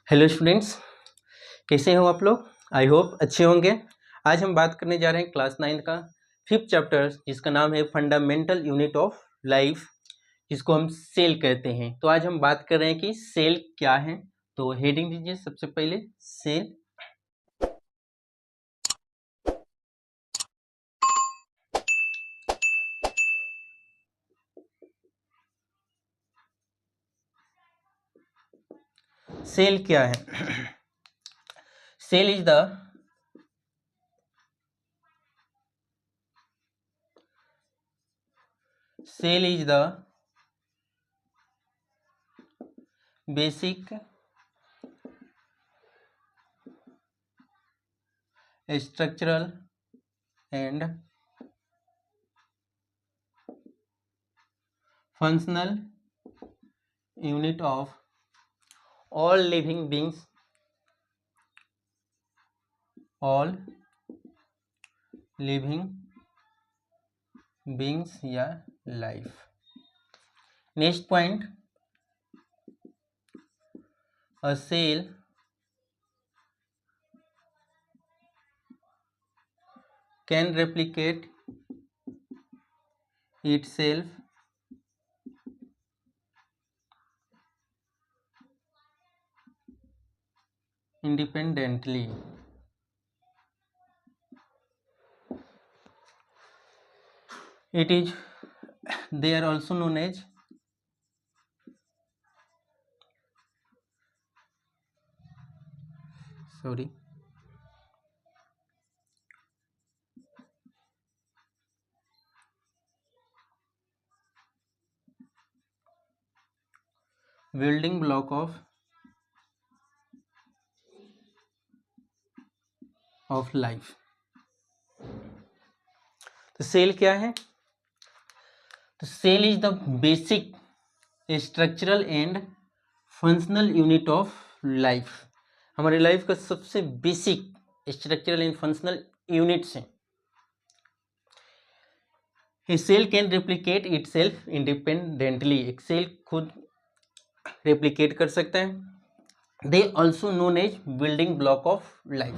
Hello students, कैसे हो आप लोग। आई होप अच्छे होंगे। आज हम बात करने जा रहे हैं क्लास 9 का 5th चैप्टर, जिसका नाम है फंडामेंटल यूनिट ऑफ लाइफ, जिसको हम सेल कहते हैं। तो आज हम बात कर रहे हैं कि सेल क्या है। तो हेडिंग दीजिए सबसे पहले, सेल। सेल क्या है? Cell is the basic structural and functional unit of all living beings, all living beings या life. Next point, a cell can replicate itself independently. They are also known as building block of life. तो cell क्या है? तो cell is the basic structural and functional unit of life. हमारे life का सबसे basic structural and functional units हैं। A cell can replicate itself independently. एक cell खुद रेप्लिकेट कर सकता है। They also known as building block of life.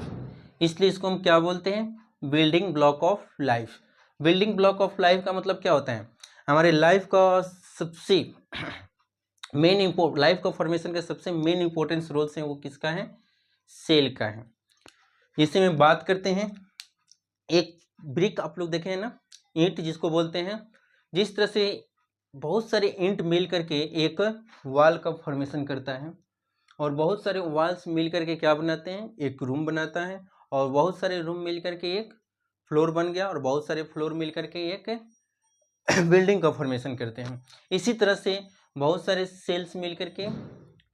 इसलिए इसको हम क्या बोलते हैं? Building block of life. Building block of life का मतलब क्या होता है? हमारे लाइफ का सबसे लाइफ का फॉर्मेशन का सबसे मेन इंपॉर्टेंस रोल्स हैं, वो किसका है? सेल का है। इसे में बात करते हैं, एक ब्रिक आप लोग देखे हैं ना, ईंट जिसको बोलते हैं। जिस तरह से बहुत सारे ईंट मिल करके एक वॉल का फॉर्मेशन करता है, और बहुत सारे वॉल्स मिल करके क्या बनाते हैं? एक रूम बनाता है, और बहुत सारे रूम मिल करके एक फ्लोर बन गया, और बहुत सारे फ्लोर मिल करके एक बिल्डिंग का फॉर्मेशन करते हैं। इसी तरह से बहुत सारे सेल्स मिल करके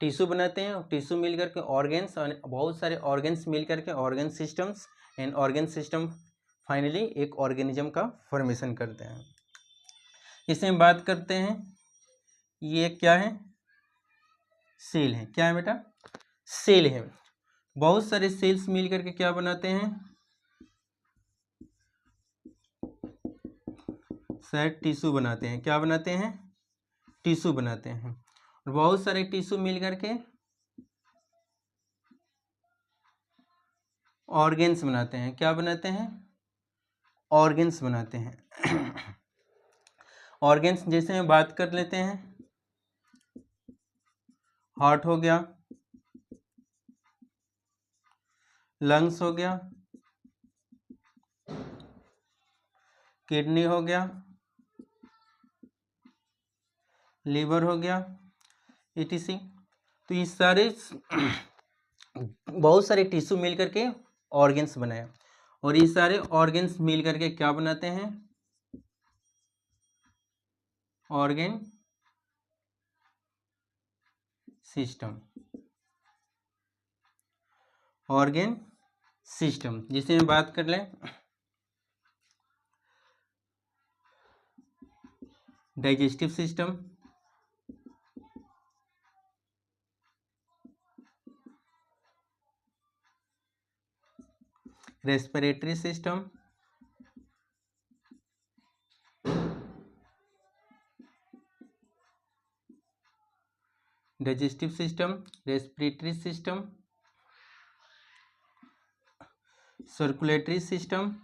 टिश्यू बनाते हैं, और टिश्यू मिल करके ऑर्गेन्स, और बहुत सारे ऑर्गेन्स मिल करके organ systems, and organ system finally एक ऑर्गेनिज्म का फॉर्मेशन करते हैं। इसमें बात करते हैं, ये क्या है? सेल है। क्या है बेटा? सेल है। बहुत सारे सेल्स मिल करके क्या बनाते हैं? शायद टिश्यू बनाते हैं। क्या बनाते हैं? टिश्यू बनाते हैं। और बहुत सारे टिश्यू मिल करके ऑर्गेन्स बनाते हैं। क्या बनाते हैं? ऑर्गेन्स बनाते हैं। ऑर्गेन्स जैसे हम बात कर लेते हैं, हार्ट हो गया, लंग्स हो गया, किडनी हो गया, लीवर हो गया, etc। तो ये सारे बहुत सारे टिश्यू मिल करके ऑर्गेन्स बनाए, और ये सारे ऑर्गेन्स मिल करके क्या बनाते हैं? Organ system. ऑर्गेन सिस्टम जिसे हम बात कर लें, digestive system, respiratory system, digestive system, respiratory system, circulatory system,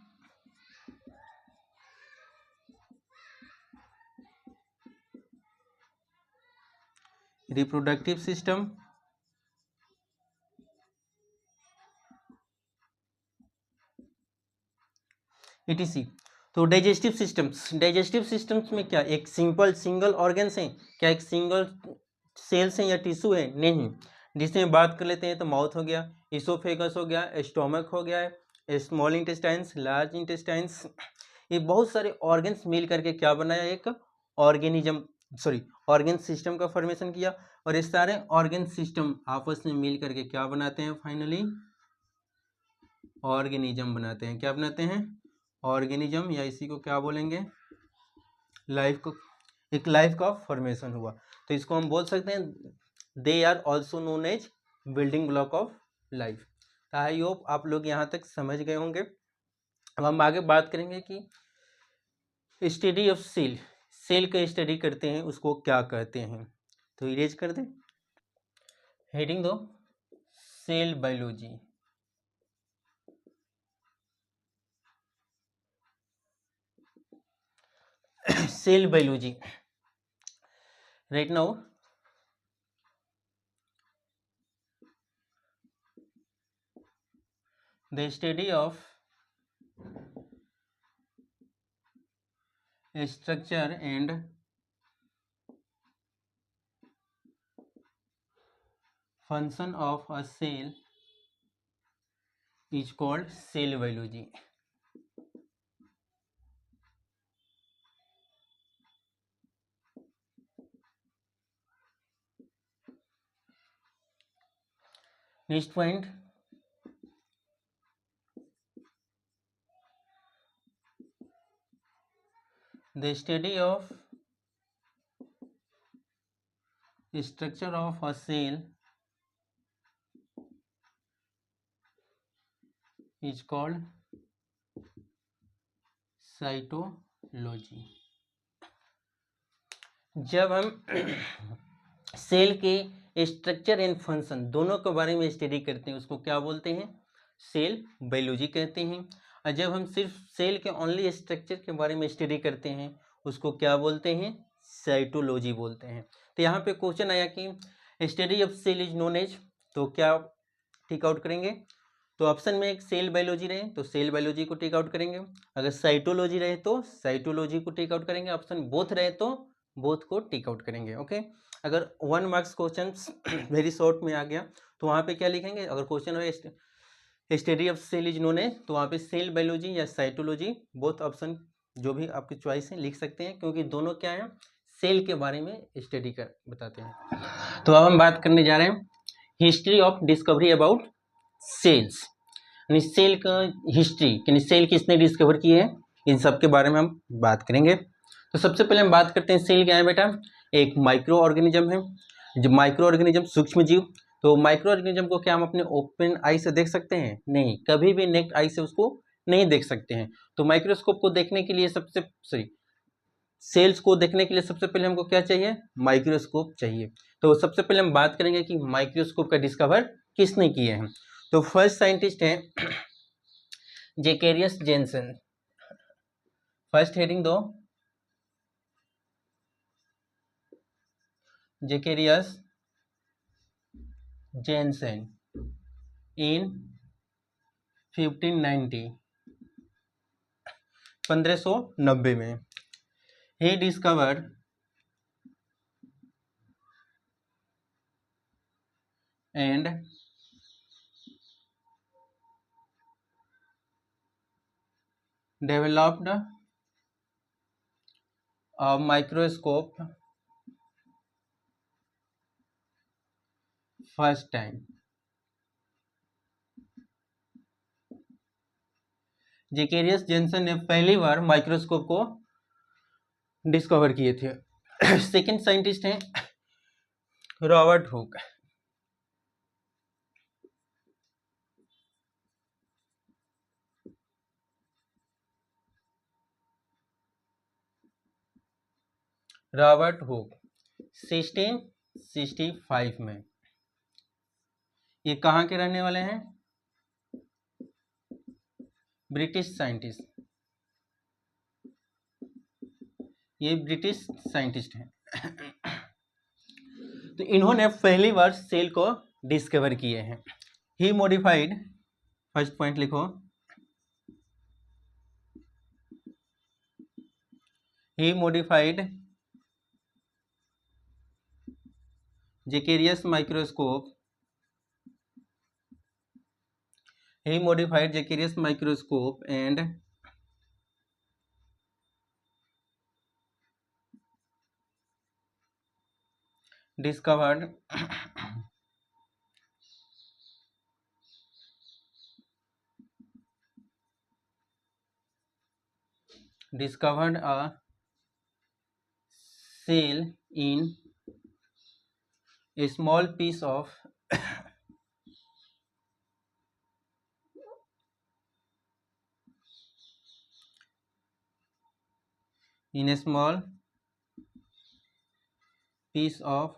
reproductive system, etc. तो डाइजेस्टिव सिस्टम्स में क्या एक सिंगल ऑर्गन्स है, क्या एक सिंगल सेल्स है या टिश्यू है? नहीं। जिसमें बात कर लेते हैं तो माउथ हो गया, इसोफेगस हो गया, स्टोमक हो गया है, स्मॉल इंटेस्टाइन्स, लार्ज इंटेस्टाइन्स, ये बहुत सारे ऑर्गन्स मिल करके क्या बनाया, एक ऑर्गन सिस्टम का फॉर्मेशन किया। और ये सारे ऑर्गन सिस्टम आपस में मिल करके क्या बनाते हैं, फाइनली ऑर्गेनिज्म बनाते हैं। क्या बनाते हैं? ऑर्गेनिज्म, या इसी को क्या बोलेंगे, लाइफ को, एक लाइफ का फॉर्मेशन हुआ। तो इसको हम बोल सकते हैं they are also known as building block of life. I hope आप लोग यहाँ तक समझ गए होंगे। अब हम आगे बात करेंगे कि स्टडी ऑफ सेल का स्टडी करते हैं उसको क्या कहते हैं। तो इरेज कर दें, हेडिंग दो, cell biology. Cell biology right now the study of structure and function of a cell is called cell biology. Next point, the study of structure of a cell is called cytology. जब हम cell के structure and function दोनों के बारे में study करते हैं उसको क्या बोलते हैं, सेल बायोलॉजी कहते हैं। और जब हम सिर्फ सेल के ओनली स्ट्रक्चर के बारे में स्टडी करते हैं उसको क्या बोलते हैं, साइटोलॉजी बोलते हैं। तो यहाँ पे क्वेश्चन आया कि study of cell is known as, तो क्या टिक आउट करेंगे? तो ऑप्शन में एक सेल बायोलॉजी रहे तो सेल बायोलॉजी को टेक आउट करेंगे, अगर साइटोलॉजी रहे तो साइटोलॉजी को टेक आउट करेंगे, ऑप्शन बोथ रहे तो बोथ को टेक आउट करेंगे। ओके, अगर 1 मार्क्स क्वेश्चन वेरी शॉर्ट में आ गया तो वहाँ पे क्या लिखेंगे, अगर क्वेश्चन हो study of cell is known है तो वहाँ पे सेल बायोलॉजी या साइटोलॉजी बोथ ऑप्शन जो भी आपकी चॉइस है लिख सकते हैं, क्योंकि दोनों क्या है, सेल के बारे में स्टडी कर बताते हैं। तो अब हम बात करने जा रहे हैं history of discovery about cells, यानी सेल का हिस्ट्री, यानी सेल किसने डिस्कवर की है, इन सब के बारे में हम बात करेंगे। तो सबसे पहले हम बात करते हैं सेल क्या है बेटा, एक माइक्रो ऑर्गेनिज्म है। जो माइक्रो ऑर्गेनिज्म सूक्ष्म जीव, तो माइक्रो ऑर्गेनिज्म को क्या हम अपने ओपन आई से देख सकते हैं? नहीं, कभी भी नेक्ड आई से उसको नहीं देख सकते हैं। तो माइक्रोस्कोप को देखने के लिए सेल्स को देखने के लिए सबसे पहले हमको क्या चाहिए, माइक्रोस्कोप चाहिए। तो सबसे पहले हम बात करेंगे कि माइक्रोस्कोप का डिस्कवर किसने किए हैं। तो फर्स्ट साइंटिस्ट है जेकेरियस जेनसन। फर्स्ट हेडिंग दो, जेकेरियस जेनसन इन 1590, 1590 में he discovered and developed a microscope first time. Zacharias Janssen ने पहली बार माइक्रोस्कोप को डिस्कवर किए थे। सेकंड साइंटिस्ट हैं रॉबर्ट हुक। रॉबर्ट हुक 16 1865 में। ये कहाँ के रहने वाले हैं? ब्रिटिश साइंटिस्ट, ये ब्रिटिश साइंटिस्ट हैं। तो इन्होंने पहली बार सेल को डिस्कवर किए हैं। ही मॉडिफाइड, फर्स्ट पॉइंट लिखो, he modified Zecharius microscope, he modified Zecharius microscope and discovered a cell in a small piece of in a small piece of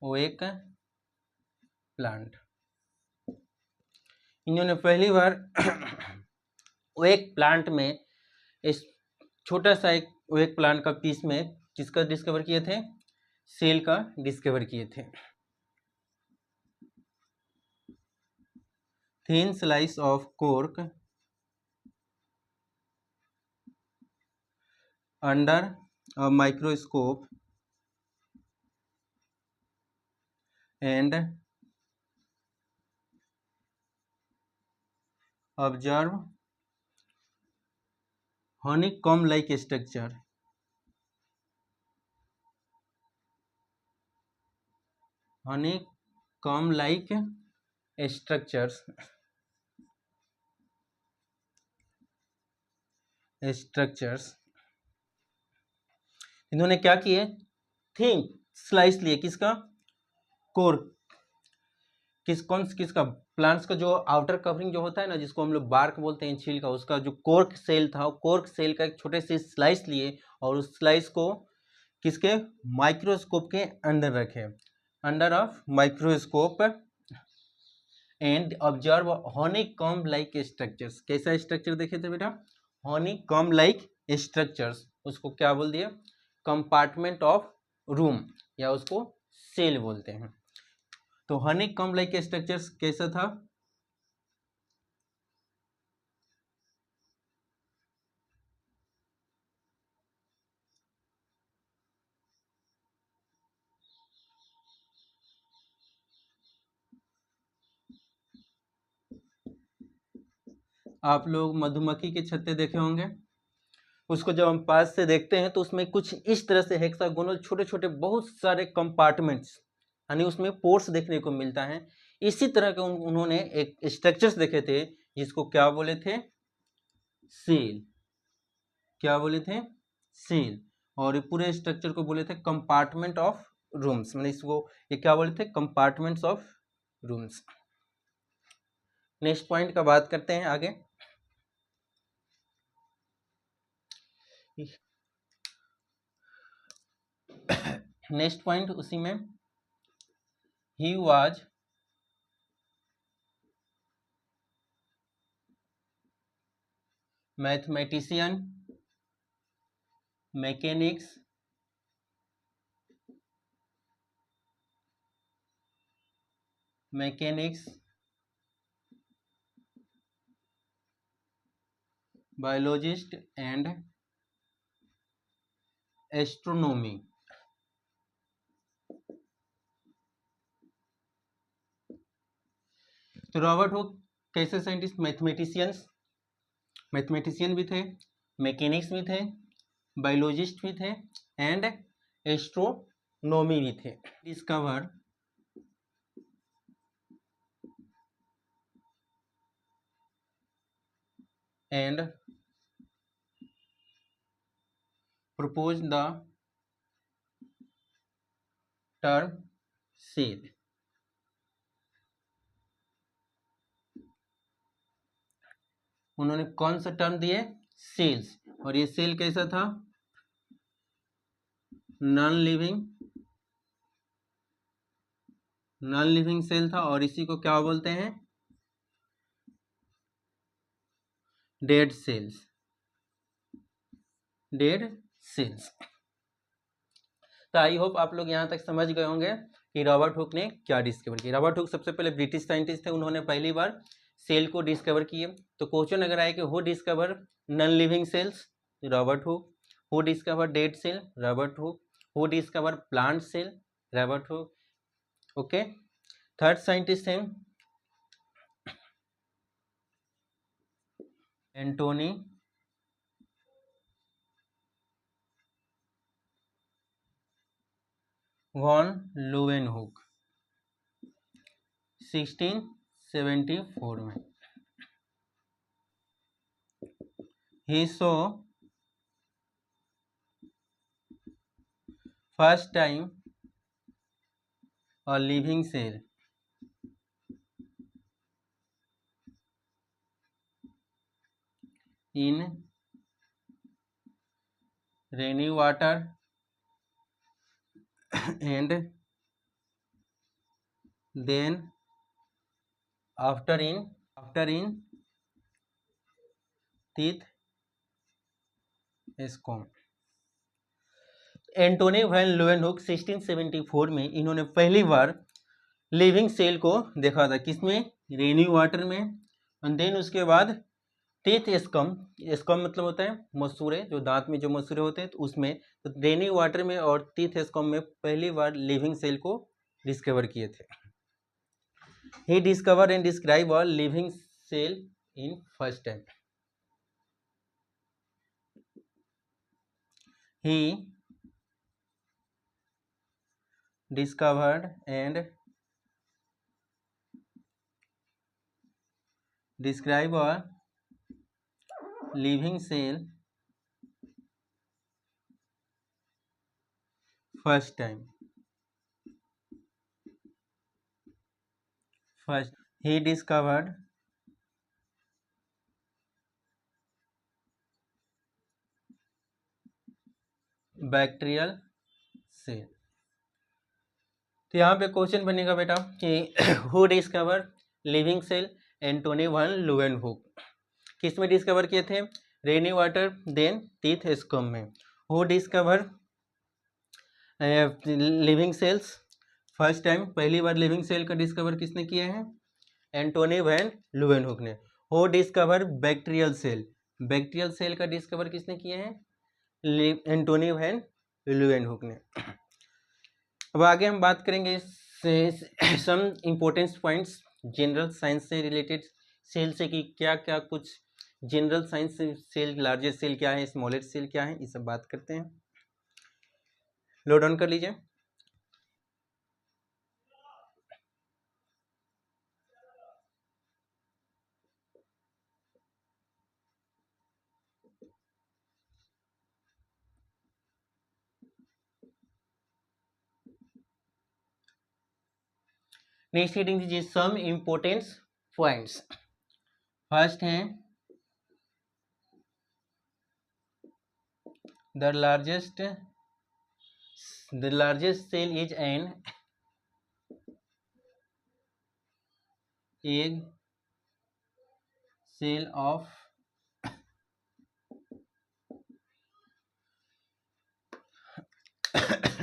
oak plant। इन्होंने पहली बार ओएक प्लांट में इस छोटा सा एक ओएक प्लांट का पीस में किसका डिस्कवर किए थे? सेल का डिस्कवर किए थे। Thin slice of cork under a microscope and observe honeycomb like structure, honeycomb like structures, इन्होंने क्या किए? थिन स्लाइस लिए, किसका? कोर्क, किसका? प्लांट्स का जो आउटर कवरिंग जो होता है ना, जिसको हम लोग बार्क बोलते हैं, छील का, उसका जो कोर्क सेल था, कोर्क सेल का एक छोटे से स्लाइस लिए और उस स्लाइस को किसके? माइक्रोस्कोप के अंदर रखे, under of microscope, and observe honeycomb like structures. कैसा स्ट्रक्चर देखे थे बेटा? Honeycomb like structures. उसको क्या बोल दिया? कंपार्टमेंट ऑफ रूम, या उसको सेल बोलते हैं। तो हनीकॉम्ब लाइक स्ट्रक्चर्स कैसा था? आप लोग मधुमक्खी के छत्ते देखे होंगे, उसको जब हम पास से देखते हैं तो उसमें कुछ इस तरह से हेक्सागोनल छोटे छोटे बहुत सारे कंपार्टमेंट्स, यानी उसमें पोर्स देखने को मिलता है। इसी तरह के उन्होंने एक स्ट्रक्चर्स देखे थे, जिसको क्या बोले थे? सेल। क्या बोले थे? सेल। और ये पूरे स्ट्रक्चर को बोले थे कंपार्टमेंट ऑफ रूम्स, मतलब इसको ये क्या बोले थे? Compartments of rooms. Next point का बात करते हैं आगे। नेक्स्ट पॉइंट उसी में, he was mathematician, mechanics, biologist and astronomy. तो रॉबर्ट हुक कैसे साइंटिस्ट? मैथमेटिशियन भी थे, मैकेनिक्स भी थे, बायोलॉजिस्ट भी थे, एंड एस्ट्रोनॉमी भी थे। Discover and propose the term cell. उन्होंने कौन सा टर्म दिए? सेल्स। और ये सेल कैसा था? Non living non living cell था, और इसी को क्या बोलते हैं, डेड सेल्स, डेड सेल्स। तो आई होप आप लोग यहाँ तक समझ गए होंगे कि रॉबर्ट हुक ने क्या डिस्कवर किया। रॉबर्ट हुक सबसे पहले ब्रिटिश साइंटिस्ट थे, उन्होंने पहली बार सेल को डिस्कवर किए। तो क्वेश्चन अगर आए कि who discover non living cells, Robert Hooke. Who discover dead cell, Robert Hooke. Who discover plant cell, Robert Hooke. Okay, third scientist हैं एंटोनी वॉन लुवेनहुक, 1674 में। He so first time a living cell in rainy water and then after in teeth scone। Antonie van Leeuwenhoek 1674 में इन्होंने पहली बार living cell को देखा था, किसमें, रेनी वाटर में। एंड देन उसके बाद टीथ स्कम, स्कम मतलब होता है मसूरे, जो दांत में जो मसूरे होते हैं, तो उसमें, तो रेनी वाटर में और टीथ स्कम में पहली बार लिविंग सेल को डिस्कवर किए थे। He discover and describe a living cell in first time. He discovered and describe a living cell first time। First, he discovered bacterial cell. तो यहाँ पे क्वेश्चन बनेगा बेटा कि who discover living cell, Antonie van Leeuwenhoek. किस में discover किए थे, rainy water then teeth scum में। Who discover living cells first time, पहली बार लिविंग सेल का डिस्कवर किसने किया है, एंटोनी वैन ल्यूवेनहुक ने। Who discover bacterial cell, bacterial cell का डिस्कवर किसने किया है, एंटोनी वैन ल्यूवेनहुक ने। अब आगे हम बात करेंगे सम इम्पोर्टेंस पॉइंट्स जनरल साइंस से रिलेटेड सेल से, कि क्या क्या कुछ जनरल साइंस से सेल, लार्जेस्ट सेल क्या है, स्मॉलेस्ट सेल क्या है, ये सब बात करते हैं। लोड ऑन कर लीजिए। नेक्स्ट हेडिंग दीजिए सम इम्पोर्टेंस पॉइंट्स। फर्स्ट है the largest cell is an egg cell of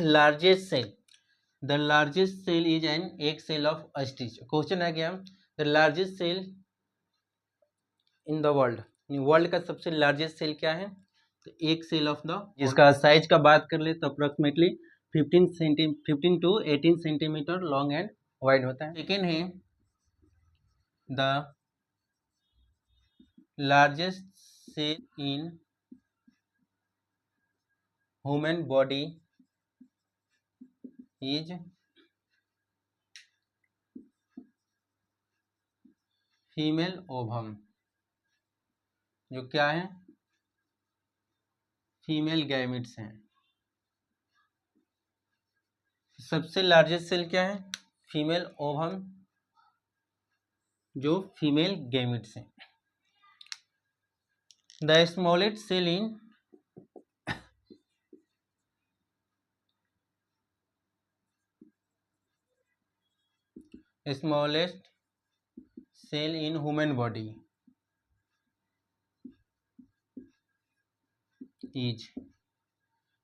largest cell, the largest cell is an egg cell of ostrich। Question है क्या, the largest cell in the world, world का सबसे largest cell क्या है, तो एक cell of the, जिसका size का बात कर ले तो approximately 15 to 18 centimetre long and wide होता है। सेकेंड है the largest cell in human body is female ovum, जो क्या है, फीमेल गैमिट्स हैं। सबसे लार्जेस्ट सेल क्या है, फीमेल ओवम, जो फीमेल गैमिट्स हैं। The smallest cell in smallest cell in human body is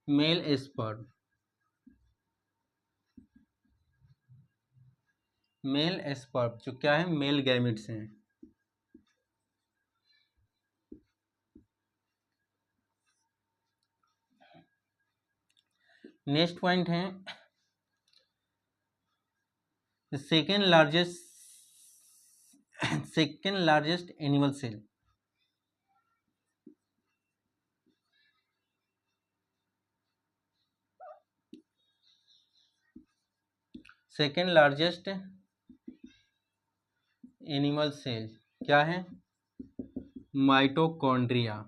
male sperm. Male sperm जो क्या है, मेल गैमेट्स हैं। नेक्स्ट पॉइंट है second largest animal cell. Second largest animal cell क्या है, माइटोकॉन्ड्रिया।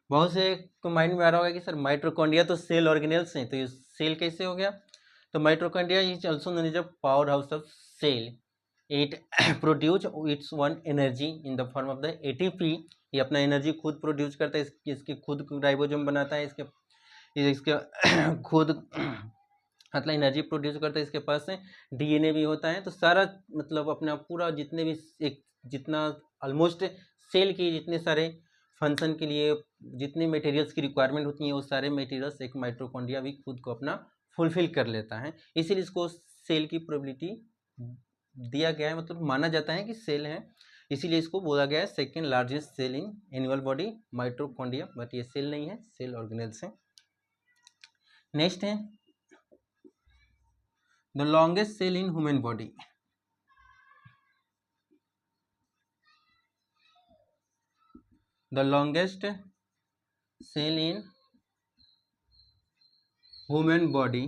बहुत से को माइंड में आ रहा होगा कि सर माइटोकॉन्ड्रिया तो सेल ऑर्गेनेल्स हैं, तो ये सेल कैसे हो गया। तो mitochondria is also known as a power house of cell. It produce its own energy in the form of the ATP. ये अपना एनर्जी खुद प्रोड्यूस करता है, इसके खुद राइबोसोम बनाता है, इसके खुद मतलब एनर्जी प्रोड्यूस करता है। इसके पास से डीएनए भी होता है। तो सारा मतलब अपना पूरा जितने भी जितना ऑलमोस्ट सेल की जितने सारे फंक्शन के लिए जितने मटेरियल्स की रिक्वायरमेंट होती है, वो सारे मटेरियल्स एक माइटोकॉन्ड्रिया भी खुद को अपना फुलफिल कर लेता है। इसीलिए इसको सेल की प्रोबेबिलिटी दिया गया है, मतलब माना जाता है कि सेल है, इसीलिए इसको बोला गया है second largest cell in animal body mitochondria. But ये सेल नहीं है, सेल ऑर्गेनेल्स है। नेक्स्ट है the longest cell in human body. The longest cell in human body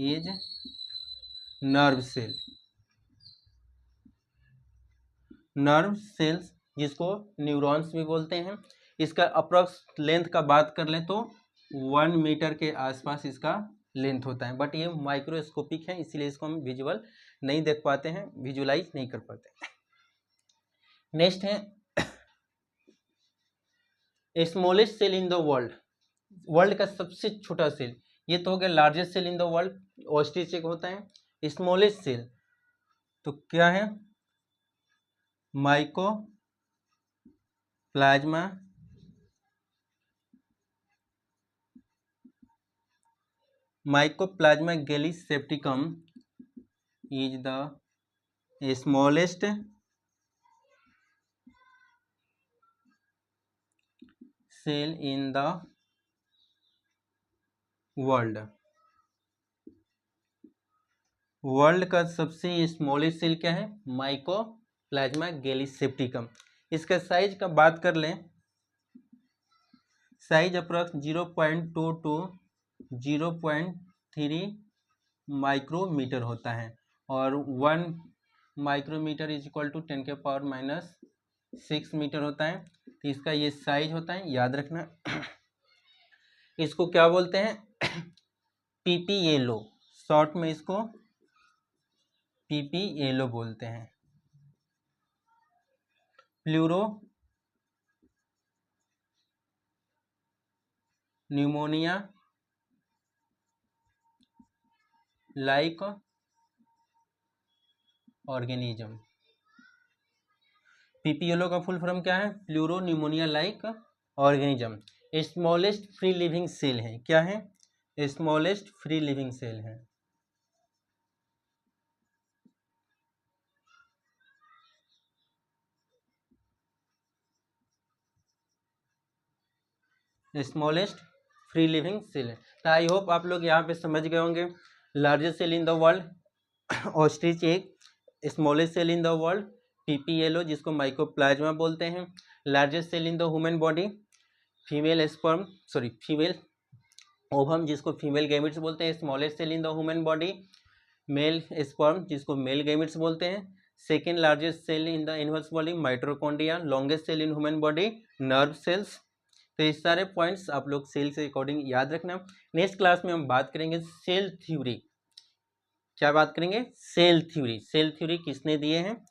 is nerve cell। Nerve cells जिसको न्यूरॉन्स भी बोलते हैं, इसका अप्रॉक्स लेंथ का बात कर लें तो 1 मीटर के आसपास इसका लेंथ होता है। बट ये माइक्रोस्कोपिक है, इसीलिए इसको हम विजुअल नहीं देख पाते हैं, विजुअलाइज नहीं कर पाते। नेक्स्ट है smallest cell in the world. World का सबसे छोटा सेल, ये तो हो गया largest cell in the world, ostrich egg होता है। स्मॉलेस्ट सेल तो क्या है, mycoplasma gallisepticum is the smallest cell in the world. World का सबसे स्मॉलेस्ट सेल क्या है, माइकोप्लाज्मा गैलीसेप्टिकम। इसका साइज का बात कर लें, साइज अप्रॉक्स 0.2 टू 0.3 माइक्रोमीटर होता है, और 1 micrometre is equal to 10⁻⁻6 metre होता है। तो इसका ये साइज होता है, याद रखना। इसको क्या बोलते हैं, पीपी येलो, शॉर्ट में इसको पीपी येलो बोलते हैं। Pleuropneumonia like organism. PPLO का फुल फॉर्म क्या है, pleuropneumonia like organism. Smallest free living cell है, क्या है, स्मॉलेस्ट फ्री लिविंग सेल है। स्मॉलेस्ट फ्री लिविंग सेल है। तो आई होप आप लोग यहाँ पे समझ गए होंगे। Largest cell in the world ostrich एक, smallest cell in the world P P L O जिसको माइकोप्लाज्मा बोलते हैं। Largest cell in the human body female ovum जिसको फीमेल गैमेट्स बोलते हैं। Smallest cell in the human body male sperm जिसको male gametes बोलते हैं। Second largest cell in the animals body mitochondria. Longest cell in human body nerve cells. तो ये सारे points आप लोग सेल से अकॉर्डिंग याद रखना। नेक्स्ट क्लास में हम बात करेंगे सेल थ्योरी। क्या बात करेंगे, सेल थ्योरी। सेल थ्योरी किसने दिए हैं।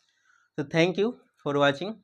तो थैंक यू फॉर वॉचिंग।